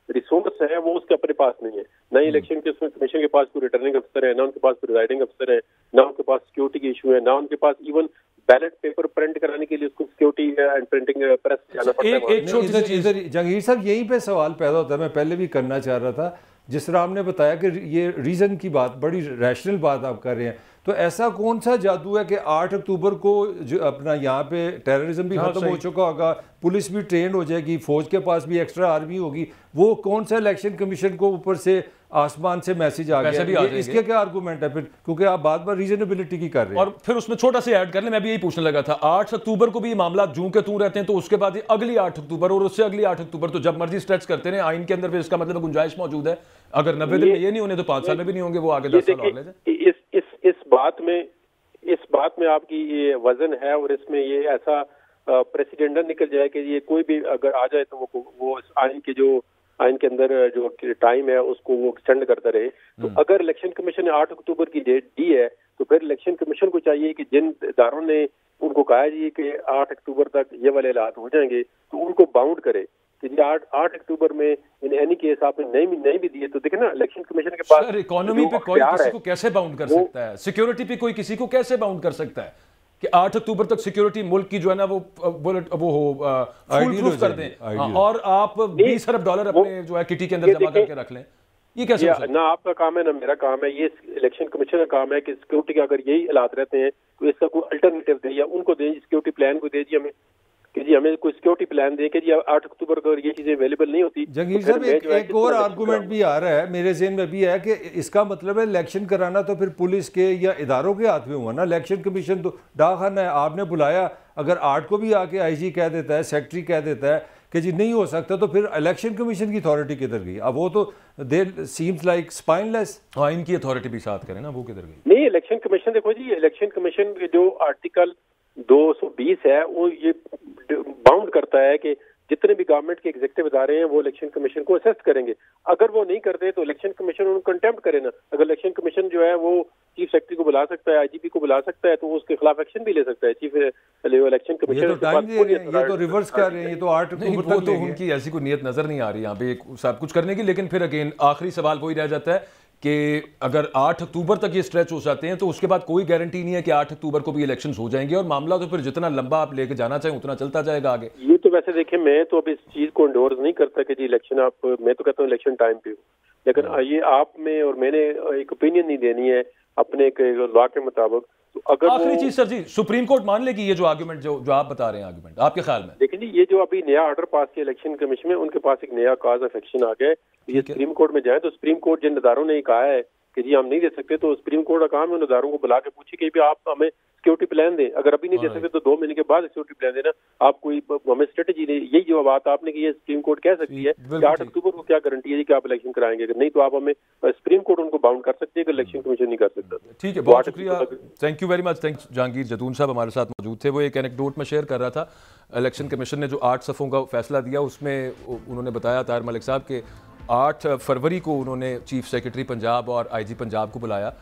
रिसोर्स है वो उसके अपने पास नहीं है, ना ही इलेक्शन कमीशन के पास कोई रिटर्निंग अफसर है, ना उनके पास कोई प्रिजाइडिंग अफसर है, ना उनके पास सिक्योरिटी के इशू है, ना उनके पास इवन बैलेट पेपर प्रिंट कराने के लिए उसको सिक्योरिटी एंड प्रिंटिंग प्रेस जाना पड़ता है। इधर जहांगीर साहब यहीं पे सवाल पैदा होता है, मैं पहले भी करना चाह रहा था, जिस तरह आपने बताया कि ये रीज़न की बात बड़ी रैशनल बात आप कर रहे हैं, तो ऐसा कौन सा जादू है कि 8 अक्टूबर को जो अपना यहाँ पे टेररिज्म भी खत्म हो चुका होगा, पुलिस भी ट्रेन हो जाएगी, फौज के पास भी एक्स्ट्रा आर्मी होगी, वो कौन सा इलेक्शन कमीशन को ऊपर से आसमान से मैसेज आ गया, इसके क्या आर्गूमेंट है फिर? क्योंकि आप बार बार रीजनेबिलिटी की कर रहे हैं। और फिर उसमें छोटा सा ऐड कर ले, मैं भी यही पूछने लगा था, 8 अक्टूबर को भी ये मामला जूं के तूं रहते हैं, तो उसके बाद अगली 8 अक्टूबर और उससे अगली 8 अक्टूबर, तो जब मर्जी स्ट्रेच करते रहे आइन के अंदर, फिर इसका मतलब गुंजाइश मौजूद है। अगर 90 दिन में ये नहीं होने तो 5 साल में भी नहीं होंगे, वो आगे 10 साल और ले जाए। इस बात में आपकी ये वजन है, और इसमें ये ऐसा प्रेसिडेंट न निकल जाए कि ये कोई भी अगर आ जाए तो वो आइन के अंदर जो टाइम है उसको वो एक्सटेंड करता रहे। तो अगर इलेक्शन कमीशन ने 8 अक्टूबर की डेट दी है तो फिर इलेक्शन कमीशन को चाहिए कि जिन इदारों ने उनको कहा जी कि 8 अक्टूबर तक ये वाले हालात हो जाएंगे, तो उनको बाउंड करे कि जी 8 अक्टूबर में इन एनी केस आपने नहीं भी दिए तो देखे ना, इलेक्शन कमीशन के पास इकोनॉमी पे कोई किसी को कैसे बाउंड कर सकता है, सिक्योरिटी पे कोई किसी को कैसे बाउंड कर सकता है कि 8 अक्टूबर तक सिक्योरिटी मुल्क की जो है ना वो फुल प्रूफ कर दें, और आप 20 अरब डॉलर अपने जो है किटी के अंदर जमा करके रख लें, ये कैसे हो सकता है? ना आपका काम है ना मेरा काम है, ये इलेक्शन कमीशन का काम है कि सिक्योरिटी के अगर यही हालात रहते हैं तो इसका कोई अल्टरनेटिव दे, या उनको दें सिक्योरिटी प्लान को दे दिया हमें कि जी हमें कोई सिक्योरिटी प्लान दे कि जी 8 अक्टूबर को ये चीजें अवेलेबल नहीं होती। जहांगीर साहब एक और आर्गूमेंट भी आ रहा है मेरे ज़हन में भी है कि इसका मतलब है इलेक्शन कराना तो फिर पुलिस के या इदारों के हाथ में हुआ ना, इलेक्शन कमीशन तो डाकखाना है, आपने बुलाया, अगर 8 को भी आके आईजी कह देता है, सेक्रेटरी कह देता है कि जी नहीं हो सकता, तो फिर इलेक्शन कमीशन की अथॉरिटी किधर गई? अब वो तो दे सीम्स लाइक स्पाइनलेस। हाँ, इनकी अथॉरिटी भी साथ करें ना, वो किधर गई? नहीं, इलेक्शन कमीशन देखो जी, इलेक्शन कमीशन के जो आर्टिकल 220 है वो ये बाउंड करता है कि जितने भी गवर्नमेंट के एग्जीक्यूटिव इदारे हैं वो इलेक्शन कमीशन को असेस करेंगे, अगर वो नहीं करते तो इलेक्शन कमीशन उनको कंटेम्प्ट करे ना। अगर इलेक्शन कमीशन जो है वो चीफ सेक्रेटरी को बुला सकता है, आईजीपी को बुला सकता है, तो वो उसके खिलाफ एक्शन भी ले सकता है चीफ इलेक्शन कमीशन। ये तो रिवर्स कर रहे हैं, ये तो 8 अक्टूबर तक तो उनकी ऐसी कोई नियत नजर नहीं आ रही यहाँ पे सब कुछ करने की। लेकिन फिर अगेन आखिरी सवाल वही रह जाता है कि अगर 8 अक्टूबर तक ये स्ट्रेच हो जाते हैं तो उसके बाद कोई गारंटी नहीं है कि 8 अक्टूबर को भी इलेक्शंस हो जाएंगे, और मामला तो फिर जितना लंबा आप लेके जाना चाहें उतना चलता जाएगा आगे। ये तो वैसे देखें, मैं तो अब इस चीज को इंडोर्स नहीं करता कि जी इलेक्शन आप, मैं तो कहता हूँ इलेक्शन टाइम पे हो, लेकिन ये आप में और मैंने एक ओपिनियन नहीं देनी है अपने लॉ के मुताबिक। तो अगर आखिरी चीज सर जी, सुप्रीम कोर्ट मान लेगी ये जो आर्गुमेंट जो आप बता रहे हैं आर्गुमेंट, आपके ख्याल में? देखिए जी, ये जो अभी नया ऑर्डर पास किया इलेक्शन कमीशन में, उनके पास एक नया कॉज ऑफ एक्शन आ गया है, ये सुप्रीम कोर्ट में जाए तो सुप्रीम कोर्ट जिन इदारों ने कहा है कि जी हम नहीं दे सकते, तो सुप्रीम कोर्ट का काम है उन इदारों को बुला के पूछे कि आप हमें सिक्योरिटी प्लान दें, अगर अभी नहीं दे सकते तो 2 महीने के बाद सिक्योरिटी प्लान देना, आप कोई हमें स्ट्रेटेजी दें। यही जो बात आपने की है सुप्रीम कोर्ट कह सकती है कि 8 अक्टूबर को क्या गारंटी है कि आप इलेक्शन कराएंगे, अगर नहीं तो आप हमें, सुप्रीम कोर्ट उनको बाउंड कर सकती है कि इलेक्शन कमीशन नहीं कर सकता। ठीक है, बहुत शुक्रिया, thank you very much. Thanks. Jahangir जतून साहब हमारे साथ मौजूद थे, वो एक एनेक्डोट में शेयर कर रहा था। इलेक्शन कमीशन ने जो 8 सफ़ों का फैसला दिया उसमें उन्होंने बताया, ताहिर मलिक साहब, के 8 फरवरी को उन्होंने चीफ सेक्रेटरी पंजाब और आईजी पंजाब को बुलाया,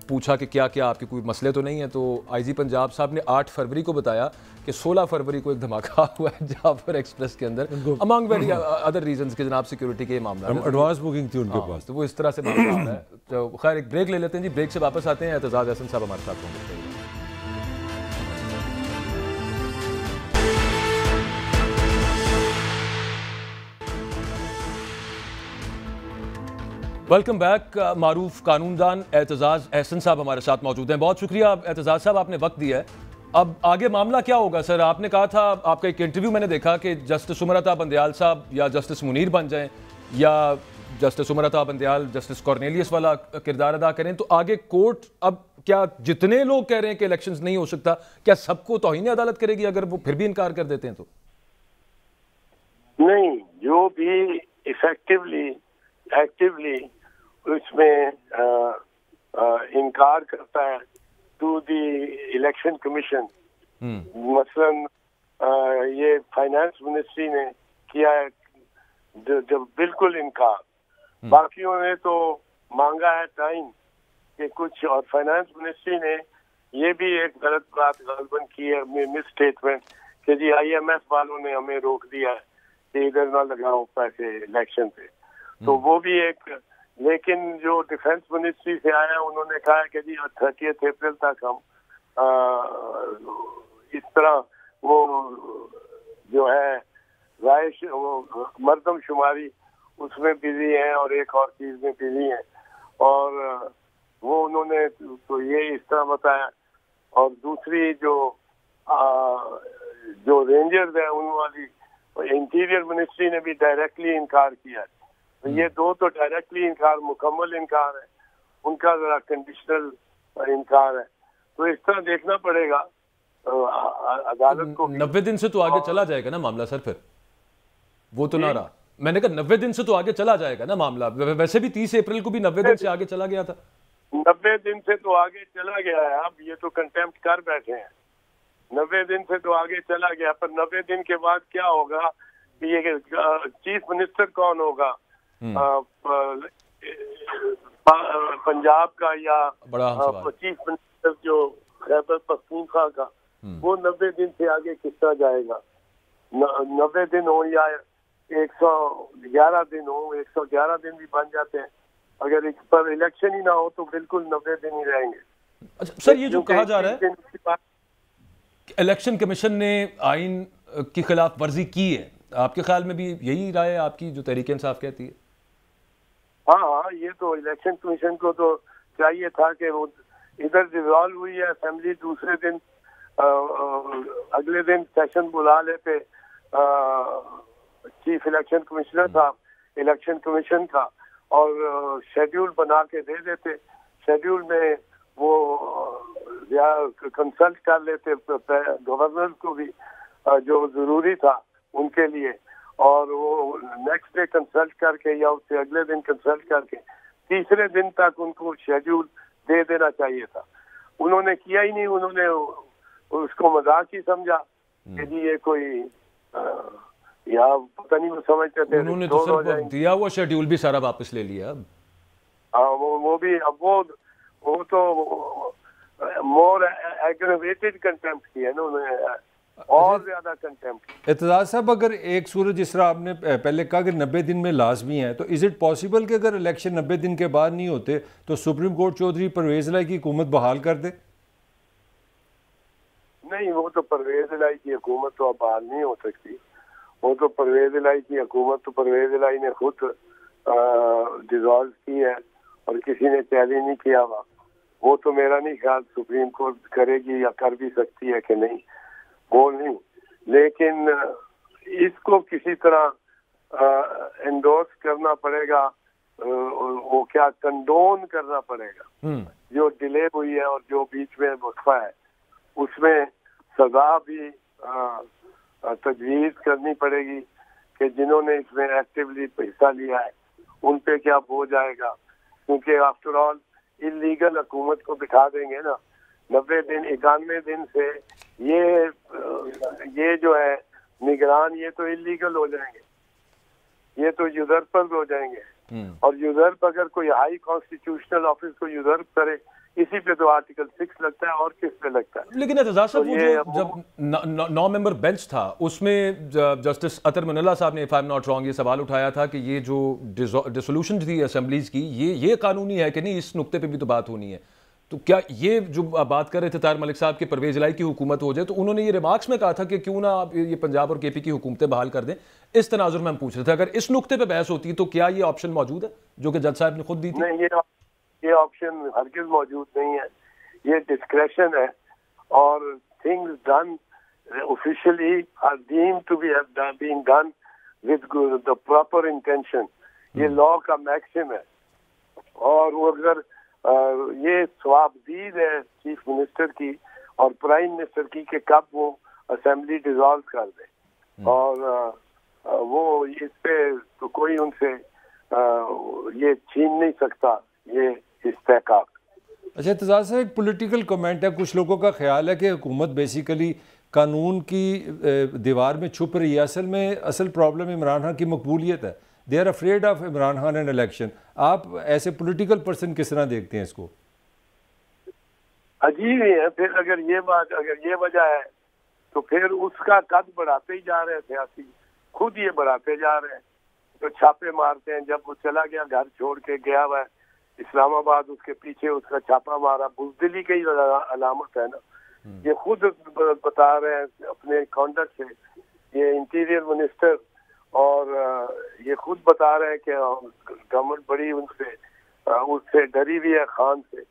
पूछा कि क्या क्या आपके कोई मसले तो नहीं है, तो आईजी पंजाब साहब ने 8 फरवरी को बताया कि 16 फरवरी को एक धमाका हुआ है जाफर एक्सप्रेस के अंदर, अमंग वेरी अदर रीजंस के जनाब सिक्योरिटी के मामला, एडवांस बुकिंग थी उनके पास, तो वो इस तरह से मामला आ रहा है। तो खैर एक ब्रेक ले लेते हैं जी, ब्रेक से वापस आते हैं। एतजाज अहसन साहब हमारे साथ होंगे। Welcome back. मारूफ कानूनदान एतजाज अहसन साहब हमारे साथ मौजूद हैं। बहुत शुक्रिया एतजाज साहब, आपने वक्त दिया है। अब आगे मामला क्या होगा सर? आपने कहा था, आपका एक इंटरव्यू मैंने देखा कि जस्टिस उमरता बंदयाल साहब या जस्टिस मुनीर बन जाएं, या जस्टिस उमरता बंदयाल जस्टिस कॉर्नेलियस वाला किरदार अदा करें, तो आगे कोर्ट अब क्या जितने लोग कह रहे हैं कि इलेक्शंस नहीं हो सकता, क्या सबको तौहीन अदालत करेगी अगर वो फिर भी इनकार कर देते हैं? तो नहीं, जो भी एक्टिवली उसमें इनकार करता है टू द इलेक्शन कमीशन, मसलन ये फाइनेंस मिनिस्ट्री ने किया है जब बिल्कुल इनकार, बाकियों ने तो मांगा है टाइम कि कुछ, और फाइनेंस मिनिस्ट्री ने ये भी एक गलत बात गलबन की है, मिस स्टेटमेंट, कि जी IMF वालों ने हमें रोक दिया है कि इधर ना लगाओ पैसे इलेक्शन पे, तो वो भी एक। लेकिन जो डिफेंस मिनिस्ट्री से आया उन्होंने कहा कि जी 30 अप्रैल तक हम इस तरह वो जो है राय वो मर्दमशुमारी उसमें बिजी हैं और एक और चीज में बिजी हैं, और वो उन्होंने तो ये इस तरह बताया। और दूसरी जो रेंजर्स है उन वाली इंटीरियर मिनिस्ट्री ने भी डायरेक्टली इनकार किया है। तो ये दो तो डायरेक्टली इनकार, मुकम्मल इनकार है, उनका जरा कंडीशनल इनकार है। तो इस तरह देखना पड़ेगा अदालत को। 90 दिन से तो आगे चला जाएगा ना मामला सर, फिर वो तो ना रहा। मैंने कहा 90 दिन से तो आगे चला जाएगा ना मामला, वैसे भी 30 अप्रैल को भी 90 दिन से आगे चला गया था। 90 दिन से तो आगे चला गया है, अब ये तो कंटेम्प्ट कर बैठे हैं। 90 दिन से तो आगे चला गया, पर 90 दिन के बाद क्या होगा, ये चीफ मिनिस्टर कौन होगा पंजाब का, या चीफ मिनिस्टर जो खैबर पख्तूनख्वा का, वो 90 दिन से आगे किस तरह जाएगा। 90 दिन हो या 111 दिन हो, 111 दिन भी बन जाते हैं, अगर इस पर इलेक्शन ही ना हो तो बिल्कुल 90 दिन ही रहेंगे। अच्छा सर, ये जो कहा जा रहा है इलेक्शन कमीशन ने आइन की खिलाफ वर्जी की है, आपके ख्याल में भी यही राय है आपकी जो तहरीक इंसाफ कहती है? हाँ, ये तो इलेक्शन कमीशन को तो चाहिए था कि वो इधर डिसॉल्व हुई है असेंबली, दूसरे दिन अगले दिन सेशन बुला लेते चीफ इलेक्शन कमिश्नर साहब इलेक्शन कमीशन का, और शेड्यूल बना के दे देते। शेड्यूल में वो या कंसल्ट कर लेते गवर्नर को भी, जो जरूरी था उनके लिए, और वो नेक्स्ट डे कंसल्ट करके या उससे अगले दिन कंसल्ट करके तीसरे दिन तक उनको शेड्यूल दे देना चाहिए था। उन्होंने किया ही नहीं, उन्होंने उसको मजाक ही समझा कि जी ये कोई या पता नहीं वो समझते थे। उन्होंने तो सिर्फ दिया हुआ शेड्यूल भी सारा वापस ले लिया अब। हाँ, वो भी अब वो तो मोर एग्रेवेटेड कंटेम्प्ट किया ना उन्होंने, और ज्यादा कंटेम्प्ट। एतजाज साहब, अगर एक सूरत जिस तरह आपने पहले कहा कि 90 दिन में लाजमी है, तो इज इट पॉसिबल कि अगर इलेक्शन 90 दिन के बाद नहीं होते तो सुप्रीम कोर्ट चौधरी परवेज इलाही की हुकूमत बहाल कर दे? नहीं, वो तो परवेज इलाही की हुकूमत तो अब बहाल नहीं हो सकती। वो तो परवेज इलाही की हुकूमत तो परवेज इलाही ने खुद डिसॉल्व की है और किसी ने चैलेंज नहीं किया हुआ। वो तो मेरा नहीं ख्याल सुप्रीम कोर्ट करेगी या कर भी सकती है कि नहीं, वो नहीं। लेकिन इसको किसी तरह एंडोर्स करना पड़ेगा, वो क्या कंडोन करना पड़ेगा। जो डिले हुई है और जो बीच में वक्फा है उसमें सजा भी तजवीज़ करनी पड़ेगी कि जिन्होंने इसमें एक्टिवली हिस्सा लिया है उन पे क्या हो जाएगा, क्योंकि आफ्टर ऑल इलीगल हुकूमत को बिठा देंगे ना 90 दिन 91 दिन से ये जो है निगरान, ये तो इलीगल हो जाएंगे, ये तो यूजर्पर हो जाएंगे। और यूजर्प अगर कोई हाई कॉन्स्टिट्यूशनल ऑफिस को यूजर्प करे, इसी पे तो आर्टिकल 6 लगता है और किस पे लगता है। लेकिन एतजाज साहब, वो जब 9 मेंबर बेंच था उसमें जस्टिस अतर मुनल्ला साहब ने, if I am not wrong, ये सवाल उठाया था कि ये जो डिसोल्यूशन थी असेंबलीज की, ये कानूनी है कि नहीं, इस नुक्ते पे भी तो बात होनी है। तो क्या ये जो बात कर रहे थे ताहिर मलिक साहब की परवेज इलाही की हुकूमत हो जाए, तो उन्होंने ये रिमार्क्स में कहा था कि क्यों ना आप ये पंजाब और KP की हुकूमतें बहाल कर दें। इस तनाजुर में हम पूछ रहे थे, अगर इस नुक्ते पे बहस होती तो क्या ये ऑप्शन मौजूद है जो कि जज साहब ने खुद दी थी? नहीं, ये ऑप्शन हरगिज मौजूद नहीं है, ये डिस्क्रेशन है, और things done officially are deemed to be being done with the proper intention. ये लॉ का मैक्सिम है, और वो अगर ये स्वाबदीद है चीफ मिनिस्टर की और प्राइम मिनिस्टर की कि कब वो असेंबली डिसॉल्व कर दे, और वो इस पे तो कोई उनसे ये छीन नहीं सकता ये इस्तेहकाक। अच्छा एतजाज साहब, एक पॉलिटिकल कमेंट है, कुछ लोगों का ख्याल है कि हुकूमत बेसिकली कानून की दीवार में छुप रही है। असल प्रॉब्लम इमरान खान की मकबूलियत है। They are afraid of Imran Khan and election. आप ऐसे पॉलिटिकल पर्सन किस तरह देखते हैं इसको? अजीब ही है। फिर अगर ये वजह है तो फिर उसका कद बढ़ाते ही जा रहे हैं सियासी, खुद ये बढ़ाते जा रहे हैं। तो छापे मारते हैं, जब वो चला गया घर छोड़ के गया हुआ है इस्लामाबाद, उसके पीछे उसका छापा मारा, बुजदिली की अलामत है ना। ये खुद बता रहे हैं अपने कॉन्डक्ट से, ये इंटीरियर मिनिस्टर, और ये खुद बता रहे हैं कि गवर्नमेंट बड़ी उससे डरी हुई है खान से।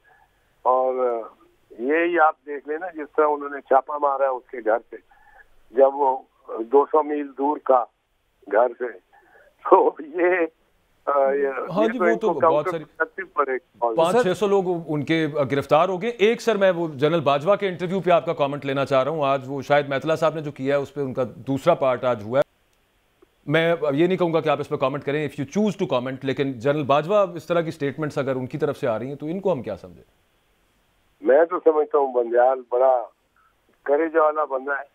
और यही आप देख लेना जिस तरह उन्होंने छापा मारा है उसके घर से, जब वो 200 मील दूर का घर से। तो ये हाँ जी, वो तो बहुत सारी 500-600 लोग उनके गिरफ्तार हो गए। एक सर मैं वो जनरल बाजवा के इंटरव्यू पे आपका कमेंट लेना चाह रहा हूँ। आज वो शायद मैतला साहब ने जो किया है उस पर उनका दूसरा पार्ट आज हुआ है। मैं ये नहीं कहूँगा कि आप इस पर कमेंट करें, if you choose to comment, लेकिन जनरल बाजवा इस तरह की स्टेटमेंट्स अगर उनकी तरफ से आ रही हैं तो इनको हम क्या समझें? मैं तो समझता हूँ बंदयाल बड़ा करेज वाला बंदा है,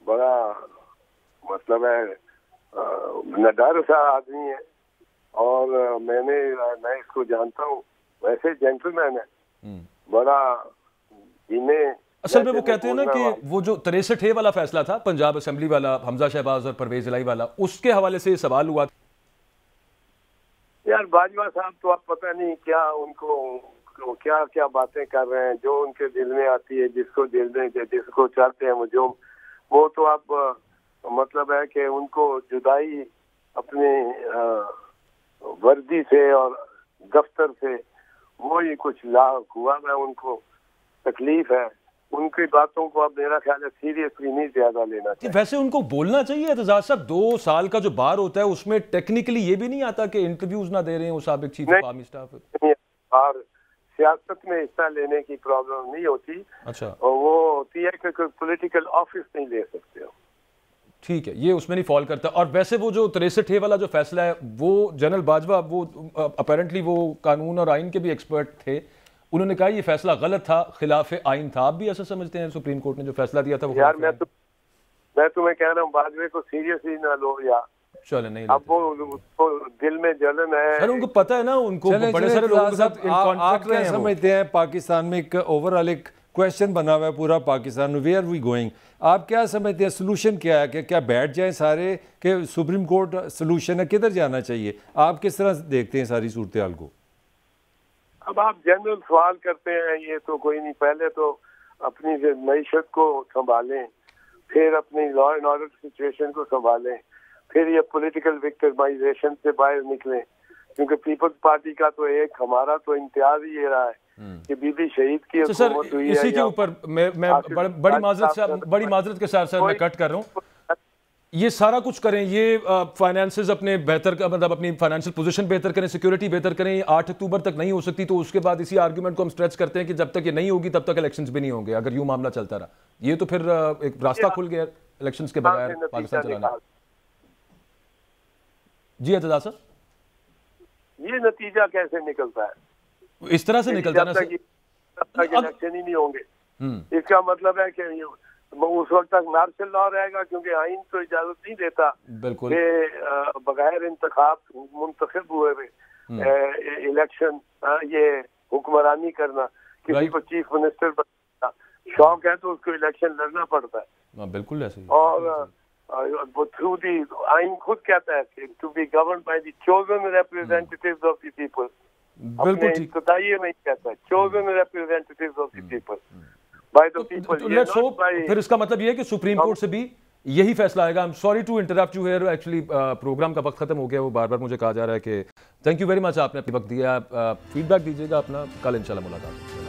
बड़ा मतलब है नडर सा आदमी है, और मैं इसको जानता हूँ, वैसे जेंटलमैन है, बड़ा इन्हें। असल में वो कहते हैं ना कि वो जो 63 वाला फैसला था पंजाब असेंबली वाला, हमजा शहबाज और परवेज इलाही वाला, उसके हवाले से सवाल हुआ। यार बाजवा साहब तो आप पता नहीं क्या उनको क्या क्या बातें कर रहे हैं, जो उनके दिल में आती है, जिसको दिल में जिसको चाहते हैं वो तो आप मतलब है कि उनको जुदाई अपने वर्दी से और दफ्तर से वो ही कुछ लाभ हुआ है, उनको तकलीफ है। उनकी बातों को अब मेरा ख्याल है सीरियसली नहीं ज्यादा लेना चाहिए। वैसे उनको बोलना चाहिए एतजाज साहब, 2 साल का जो बार होता है उसमें टेक्निकली ये भी नहीं आता कि इंटरव्यूज ना दे रहे हैं वो साबिक चीफ ऑफ आर्मी स्टाफ। और सियासत में हिस्सा लेने की प्रॉब्लम नहीं होती। अच्छा, और वो होती है कि कोई पॉलिटिकल ऑफिस नहीं ले सकते हो। ठीक है, ये उसमें नहीं फॉल करता। और वैसे वो जो 63 वाला जो फैसला है, वो जनरल बाजवा वो अपेरेंटली वो कानून और आइन के भी एक्सपर्ट थे, उन्होंने कहा ये फैसला गलत था, खिलाफ आइन था। आप भी ऐसा समझते हैं सुप्रीम कोर्ट ने जो फैसला दिया था वो? यार मैं तुम्हें कह रहा हूँ बाजवे को सीरियसली ना लो यार। चले नहीं, अब वो दिल में जलन है सर, उनको पता है ना, उनको बड़े सारे लोगों के साथ आप क्या समझते हैं पाकिस्तान में एक ओवरऑल एक क्वेश्चन बना हुआ है पूरा पाकिस्तान में, वेयर वी गोइंग? आप क्या समझते हैं सोल्यूशन क्या है? कि क्या बैठ जाएं सारे कि सुप्रीम कोर्ट सोल्यूशन है, किधर जाना चाहिए? आप किस तरह देखते हैं सारी सूरत हाल को? अब आप जनरल सवाल करते हैं, ये तो कोई नहीं। पहले तो अपनी मईशत को संभालें, फिर अपनी लॉ एंड ऑर्डर सिचुएशन को संभालें, फिर ये पॉलिटिकल विक्टिमाइजेशन से बाहर निकलें। क्योंकि पीपल्स पार्टी का तो एक हमारा तो इम्तियाज ही ये रहा है कि बीबी शहीद की हुकूमत हुई है। इसी के ऊपर मैं बड़ी माजरत के साथ सर मैं कट कर रहा हूँ। ये सारा कुछ करें, ये फाइनेंसेस अपने बेहतर मतलब अपनी फाइनेंशियल पोजीशन बेहतर करें, सिक्योरिटी बेहतर करें, 8 अक्टूबर तक नहीं हो सकती, तो उसके बाद इसी आर्गुमेंट को हम स्ट्रेच करते हैं कि जब तक ये नहीं होगी तब तक इलेक्शंस भी नहीं होंगे। अगर यूं मामला चलता रहा, ये तो फिर एक रास्ता खुल गया इलेक्शंस के बगैर पाकिस्तान चलाने। जी एतजाज सर, ये नतीजा कैसे निकलता है? इस तरह से निकलता है ना सर, इलेक्शन ही नहीं होंगे। इसका मतलब है कि उस वक्त तक मार्शल लॉ रहेगा, क्योंकि आइन तो इजाजत नहीं देता बिल्कुल बगैर इंतखाब मुंतखब हुए इलेक्शन ये हुक्मरानी करना। किसी को चीफ मिनिस्टर बनना शौक है तो उसको इलेक्शन लड़ना पड़ता है। बिल्कुल ऐसे। और थ्रू दी आइन खुद कहता है to be govern by the chosen representatives of the people. बिल्कुल ठीक नहीं कहता है chosen representatives of the people. Let's hope फिर इसका मतलब ये है कि सुप्रीम कोर्ट से भी यही फैसला आएगा। I am sorry to interrupt you here, actually programme का वक्त खत्म हो गया, वो बार बार मुझे कहा जा रहा है कि थैंक यू वेरी मच, आपने अपनी वक्त दिया। फीडबैक दीजिएगा अपना, कल इंशाल्लाह मुलाकात।